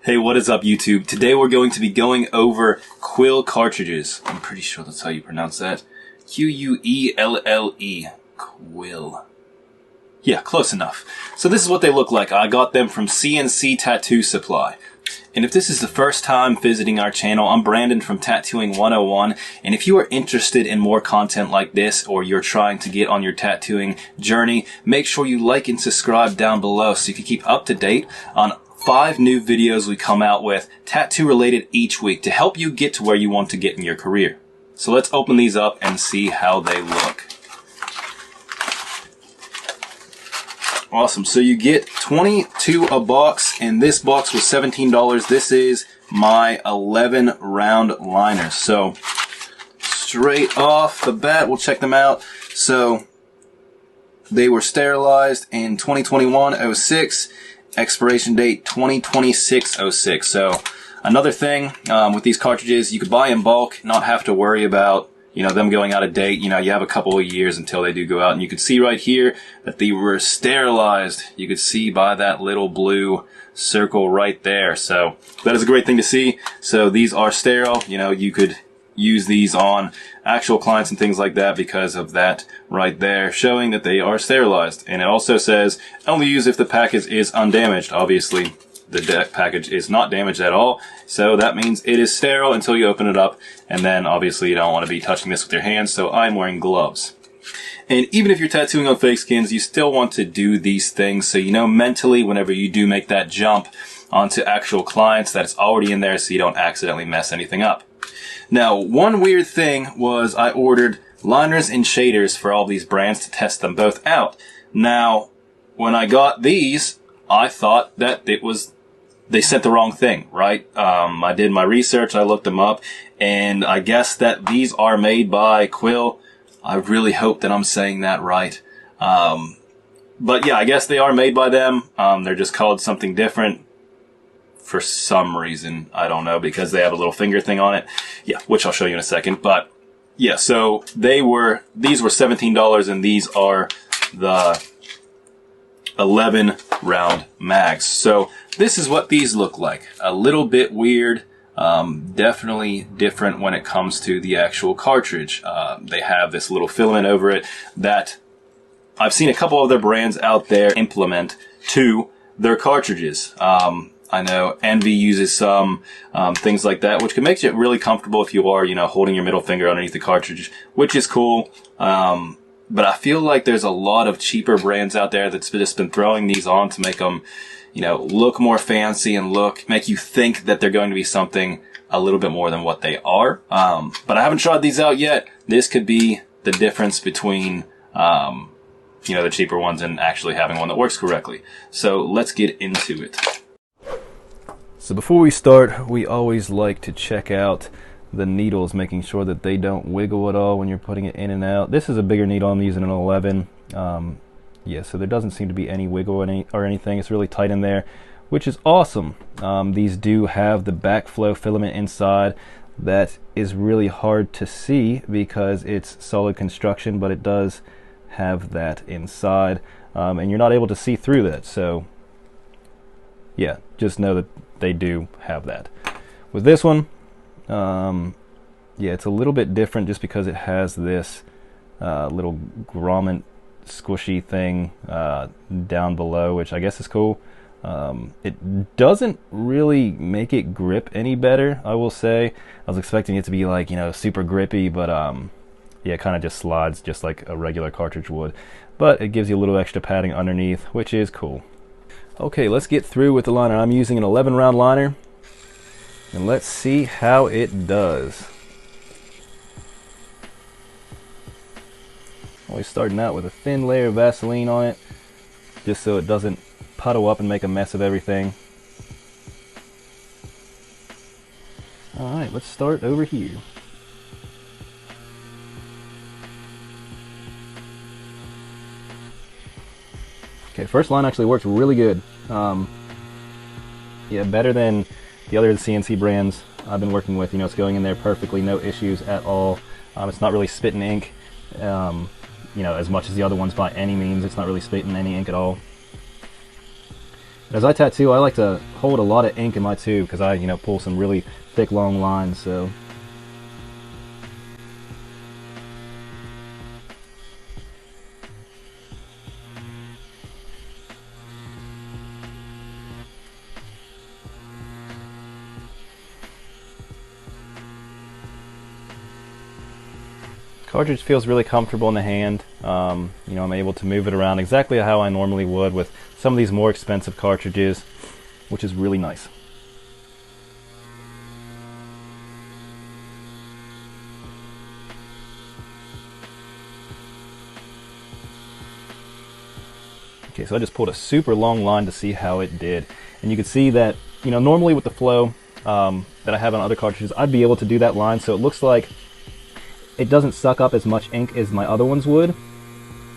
Hey, what is up, YouTube? Today we're going to be going over Quelle cartridges. I'm pretty sure that's how you pronounce that. Quelle. Quelle. Yeah, close enough. So this is what they look like. I got them from CNC Tattoo Supply. And if this is the first time visiting our channel, I'm Brandon from Tattooing 101. And if you are interested in more content like this, or you're trying to get on your tattooing journey, make sure you like and subscribe down below so you can keep up to date on 5 new videos we come out with, tattoo related each week, to help you get to where you want to get in your career. So let's open these up and see how they look. Awesome. So you get 22 a box, and this box was $17. This is my 11 round liners. So straight off the bat, we'll check them out. So they were sterilized in 2021-06. Expiration date 2026-06. So another thing with these cartridges, you could buy in bulk, not have to worry about them going out of date. You have a couple of years until they do go out, and you can see right here that they were sterilized. You could see by that little blue circle right there. So that is a great thing to see. So these are sterile. You could use these on actual clients and things like that because of that right there, showing that they are sterilized. And it also says only use if the package is undamaged. Obviously the package is not damaged at all, so that means it is sterile until you open it up, and then obviously you don't want to be touching this with your hands, so I'm wearing gloves. And even if you're tattooing on fake skins, you still want to do these things so mentally whenever you do make that jump onto actual clients that it's already in there, so you don't accidentally mess anything up. Now, one weird thing was I ordered liners and shaders for all these brands to test them both out. Now, when I got these, I thought that they sent the wrong thing, right? I did my research, I looked them up, and I guess that these are made by Quelle. I really hope that I'm saying that right. But yeah, I guess they are made by them. They're just called something different for some reason. I don't know, because they have a little finger thing on it. Yeah, which I'll show you in a second. But yeah, so these were $17, and these are the 11 round mags. So this is what these look like. A little bit weird. Definitely different when it comes to the actual cartridge. They have this little filament over it that I've seen a couple other brands out there implement to their cartridges. I know Envy uses some things like that, which can make it really comfortable if you are, holding your middle finger underneath the cartridge, which is cool. But I feel like there's a lot of cheaper brands out there that's just been throwing these on to make them, look more fancy and make you think that they're going to be something a little bit more than what they are. But I haven't tried these out yet. This could be the difference between, the cheaper ones and actually having one that works correctly. So let's get into it. So before we start, we always like to check out the needles, making sure that they don't wiggle at all when you're putting it in and out. This is a bigger needle. I'm using an 11. Yeah, so there doesn't seem to be any wiggle or anything. It's really tight in there, which is awesome. These do have the backflow filament inside. That is really hard to see because it's solid construction, but it does have that inside, and you're not able to see through that. So yeah, just know that they do have that. With this one, yeah, it's a little bit different just because it has this little grommet squishy thing down below, which I guess is cool. It doesn't really make it grip any better, I will say. I was expecting it to be like, super grippy, but yeah, it kind of just slides just like a regular cartridge would. But it gives you a little extra padding underneath, which is cool. Okay, let's get through with the liner. I'm using an 11 round liner, and let's see how it does. Always starting out with a thin layer of Vaseline on it, just so it doesn't puddle up and make a mess of everything. Alright, let's start over here. Okay, first line actually works really good. Yeah, better than the other CNC brands I've been working with. It's going in there perfectly, no issues at all. It's not really spitting ink, as much as the other ones by any means. It's not really spitting any ink at all. As I tattoo, I like to hold a lot of ink in my tube because I, pull some really thick, long lines, so. Cartridge feels really comfortable in the hand. I'm able to move it around exactly how I normally would with some of these more expensive cartridges, which is really nice. Okay, so I just pulled a super long line to see how it did. And you can see that, normally with the flow that I have on other cartridges, I'd be able to do that line, so it looks like it doesn't suck up as much ink as my other ones would,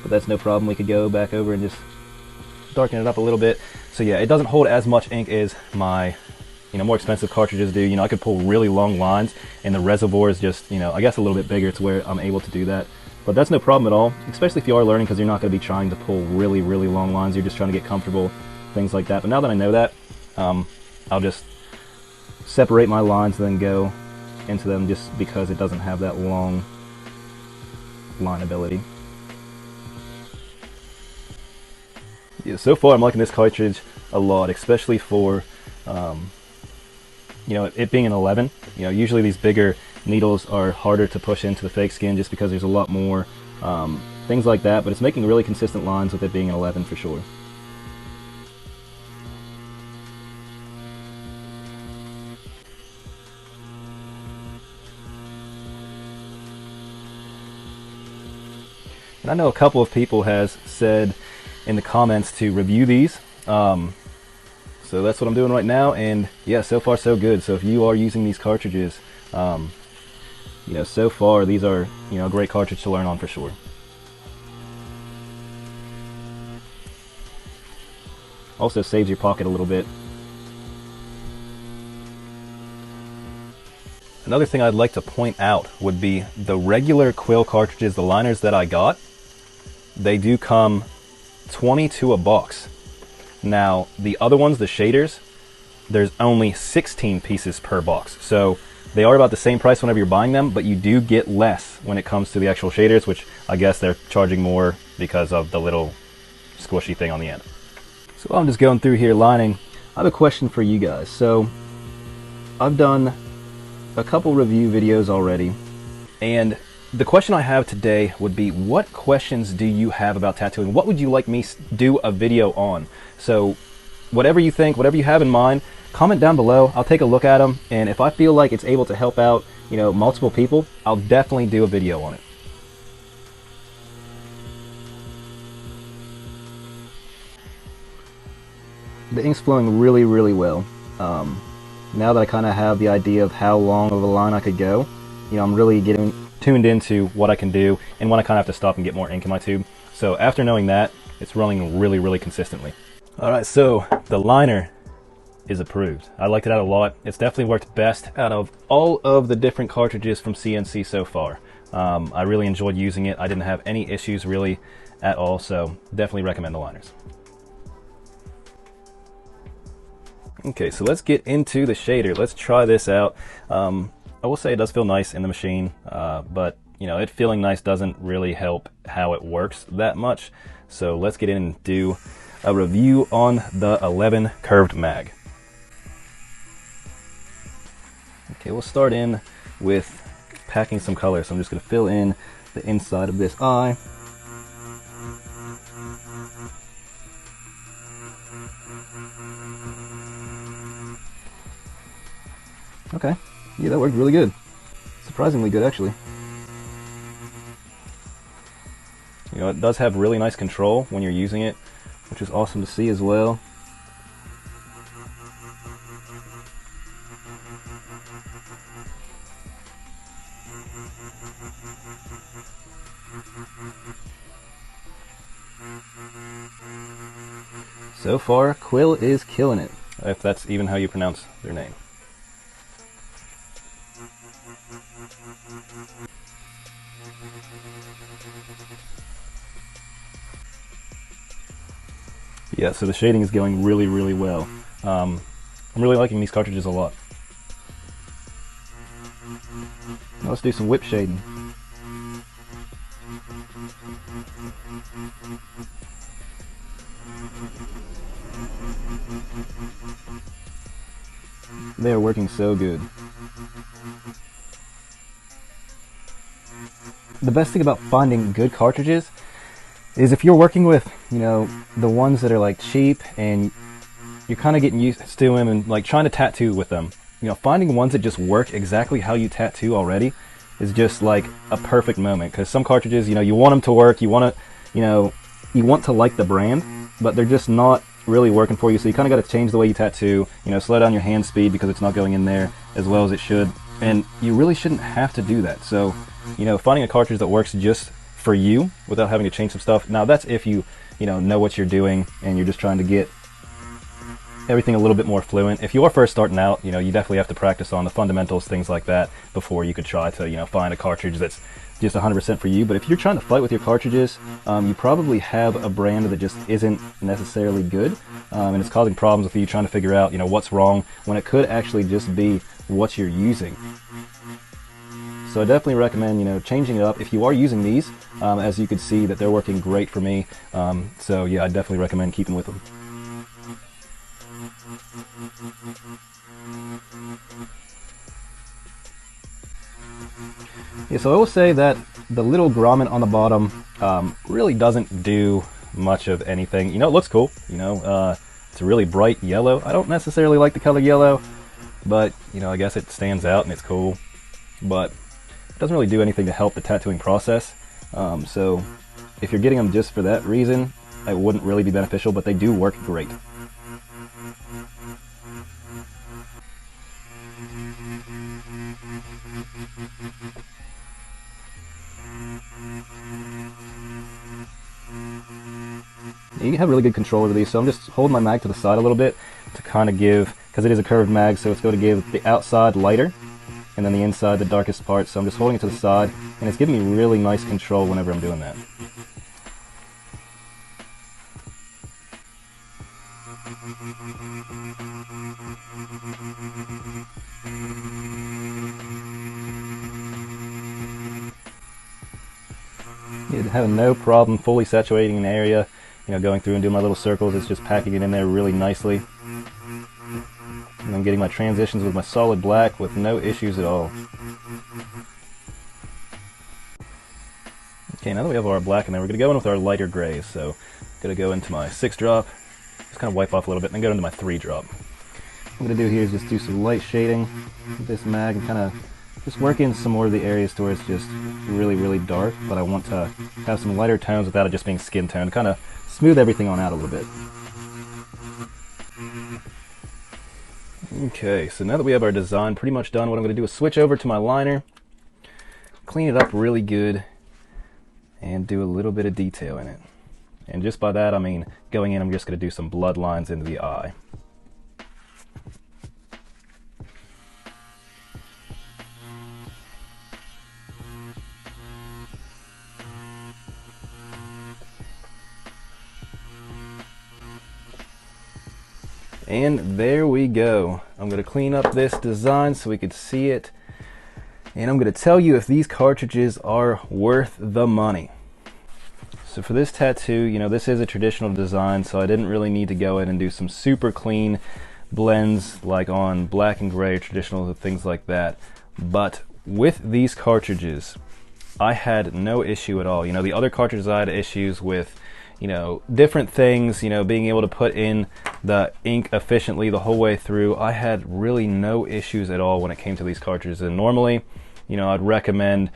but that's no problem. We could go back over and just darken it up a little bit. So yeah, it doesn't hold as much ink as my, more expensive cartridges do. I could pull really long lines, and the reservoir is just, I guess a little bit bigger to where I'm able to do that. But that's no problem at all, especially if you are learning, because you're not going to be trying to pull really, really long lines. You're just trying to get comfortable, things like that. But now that I know that, I'll just separate my lines and then go into them just because it doesn't have that long line ability. Yeah, so far I'm liking this cartridge a lot, especially for it being an 11. Usually these bigger needles are harder to push into the fake skin just because there's a lot more things like that, but it's making really consistent lines with it being an 11 for sure. And I know a couple of people has said in the comments to review these, so that's what I'm doing right now, and yeah, so far so good. So if you are using these cartridges, so far these are a great cartridge to learn on for sure. Also saves your pocket a little bit. Another thing I'd like to point out would be the regular Quelle cartridges, the liners that I got, they do come 22 a box. Now the other ones, the shaders, there's only 16 pieces per box, so they are about the same price whenever you're buying them, but you do get less when it comes to the actual shaders, which I guess they're charging more because of the little squishy thing on the end. So while I'm just going through here lining, I have a question for you guys. So I've done a couple review videos already, and the question I have today would be, what questions do you have about tattooing? What would you like me to do a video on? So whatever you think, whatever you have in mind, comment down below. I'll take a look at them, and if I feel like it's able to help out, multiple people, I'll definitely do a video on it. The ink's flowing really, really well. Now that I kind of have the idea of how long of a line I could go, I'm really getting tuned into what I can do and when I kind of have to stop and get more ink in my tube. So after knowing that, it's running really, really consistently. All right, so the liner is approved. I liked it out a lot. It's definitely worked best out of all of the different cartridges from CNC so far. I really enjoyed using it. I didn't have any issues really at all, so definitely recommend the liners. Okay, so let's get into the shader. Let's try this out. I will say it does feel nice in the machine, but it feeling nice doesn't really help how it works that much. So let's get in and do a review on the 11 curved mag. Okay, we'll start in with packing some color. So I'm just going to fill in the inside of this eye. Okay, yeah, that worked really good. Surprisingly good, actually. It does have really nice control when you're using it, which is awesome to see as well. So far, Quelle is killing it, if that's even how you pronounce their name. Yeah, so the shading is going really, really well. I'm really liking these cartridges a lot. Now let's do some whip shading. They are working so good. The best thing about finding good cartridges is if you're working with, you know, the ones that are like cheap and you're kind of getting used to them and like trying to tattoo with them, you know, finding ones that just work exactly how you tattoo already is just like a perfect moment. Because some cartridges, you know, you want them to work, you want to, you know, you want to like the brand, but they're just not really working for you. So you kind of got to change the way you tattoo, you know, slow down your hand speed because it's not going in there as well as it should. And you really shouldn't have to do that. So, you know, finding a cartridge that works just for you without having to change some stuff. Now that's if you know what you're doing and you're just trying to get everything a little bit more fluent. If you are first starting out, you know, you definitely have to practice on the fundamentals, things like that, before you could try to, you know, find a cartridge that's just 100% for you. But if you're trying to fight with your cartridges, you probably have a brand that just isn't necessarily good, and it's causing problems with you trying to figure out, you know, what's wrong when it could actually just be what you're using. So I definitely recommend, you know, changing it up if you are using these. As you can see that they're working great for me. So yeah, I definitely recommend keeping with them. Yeah, so I will say that the little grommet on the bottom really doesn't do much of anything. You know, it looks cool. You know, it's a really bright yellow. I don't necessarily like the color yellow, but you know, I guess it stands out and it's cool. But it doesn't really do anything to help the tattooing process. So if you're getting them just for that reason, it wouldn't really be beneficial, but they do work great. You have really good control over these, so I'm just holding my mag to the side a little bit to kind of give, because it is a curved mag, so it's going to give the outside lighter and then the inside the darkest part. So I'm just holding it to the side, and it's giving me really nice control whenever I'm doing that. Yeah, having no problem fully saturating an area, you know, going through and doing my little circles. It's just packing it in there really nicely. And I'm getting my transitions with my solid black with no issues at all. Okay, now that we have our black in there, we're going to go in with our lighter grays. So I'm going to go into my 6-drop, just kind of wipe off a little bit, and then go into my 3-drop. What I'm going to do here is just do some light shading with this mag and kind of just work in some more of the areas to where it's just really, really dark, but I want to have some lighter tones without it just being skin tone, kind of smooth everything on out a little bit. Okay, so now that we have our design pretty much done, what I'm going to do is switch over to my liner, clean it up really good, and do a little bit of detail in it. And just by that, I mean going in, I'm just going to do some blood lines into the eye. And there we go. I'm going to clean up this design so we could see it. And I'm going to tell you if these cartridges are worth the money. So for this tattoo, you know, this is a traditional design, so I didn't really need to go in and do some super clean blends like on black and gray, traditional, things like that. But with these cartridges, I had no issue at all. You know, the other cartridges I had issues with, you know, different things, you know, being able to put in the ink efficiently the whole way through. I had really no issues at all when it came to these cartridges. And normally, you know, I'd recommend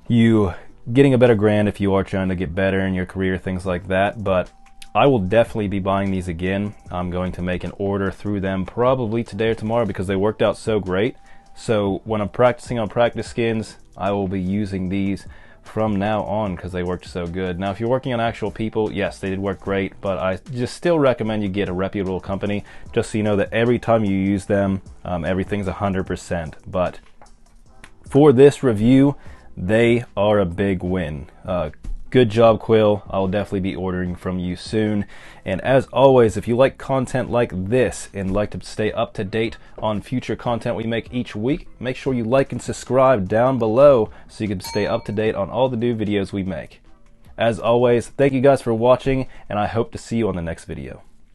you getting a better brand if you are trying to get better in your career, things like that. But I will definitely be buying these again. I'm going to make an order through them probably today or tomorrow because they worked out so great. So when I'm practicing on practice skins, I will be using these from now on because they worked so good. Now if you're working on actual people, yes, they did work great, but I just still recommend you get a reputable company just so you know that every time you use them, everything's 100%. But for this review, they are a big win. Good job, Quill. I will definitely be ordering from you soon. And as always, if you like content like this and like to stay up to date on future content we make each week, make sure you like and subscribe down below so you can stay up to date on all the new videos we make. As always, thank you guys for watching, and I hope to see you on the next video.